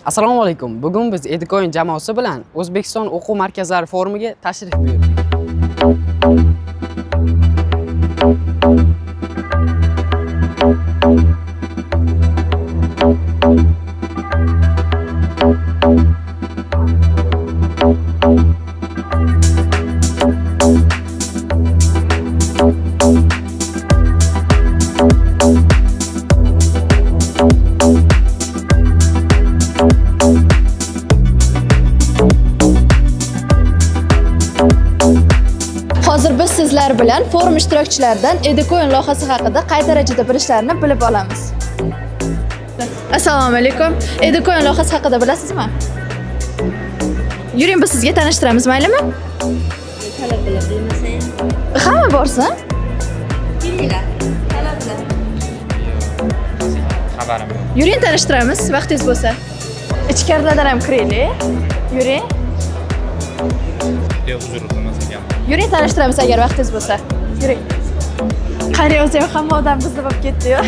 Assalomu alaykum. Bugun biz Educoin jamoasi bilan O'zbekiston o'quv markazlari forumiga tashrif buyurdik. Hozir biz sizlar bilan forum ishtirokchilaridan Educoin loyihasi haqida qay darajada bilishlarini bilib olamiz. Assalomu alaykum. Educoin loyihasi haqida bilasizmi? Yuring, biz sizga tanishtiramiz, maylimi? Talablar demasang. Hamma borsin. Kelinglar. Talablar. Xabarim yo'q. Yuring, tanishtiramiz, vaqtingiz bo'lsa. Ichkaridan ham kiraylik. Yuring. Yo'q, uzr qilmasak ham. Yuring, tanishtiramiz agar vaqtingiz bo'lsa. Yuring. Qani o'zi ham hamma odam bizni bo'lib ketdi-yu.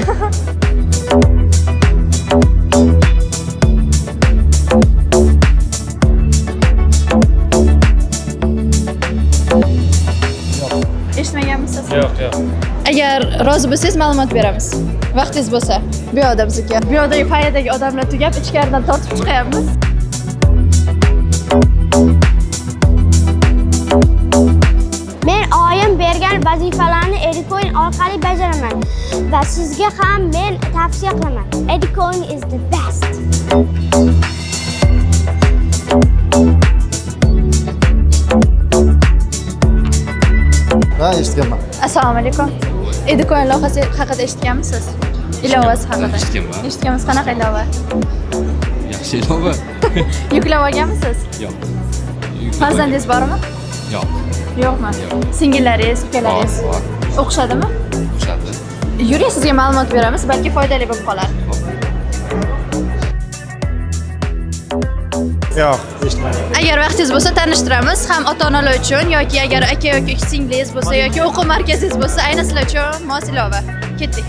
Eshitmaganmisiz? Yo'q. Agar rozi bo'lsangiz ma'lumot beramiz. Vaqtingiz bo'lsa, bu yoqda bizga. Bu yoqdagi foyadagi odamlar tugab, ichkaridan tortib chiqyapmiz. Men oyim bergan vazifalarni Educoin orqali bajaraman va sizga ham men tavsiya qilaman. Educoin is the best. Ha, eshitganman. Assalomu alaykum. Educoin loyihasi haqida eshitganmisiz? Ilovasi haqida. Eshitganman. Eshitganmiz, qanaqa ilova? Yaxshi ilova. Yuklab olganmisiz? Yo'q. Farzandingiz bormi? Yo'q. Yo'qmi? Singillaringiz, ukalaringiz Bor. o'qishadimi? O'xshadi. Yuring, sizga ma'lumot beramiz, balki foydali bo'lib qolar. Yo'q, eshitmadim. Agar vaqtingiz bo'lsa tanishtiramiz, ham ota-onalar uchun yoki agar aka yoki singlingiz bo'lsa yoki o'quv markazingiz bo'lsa, aynan sizlar uchun mos ilova. Ketdik.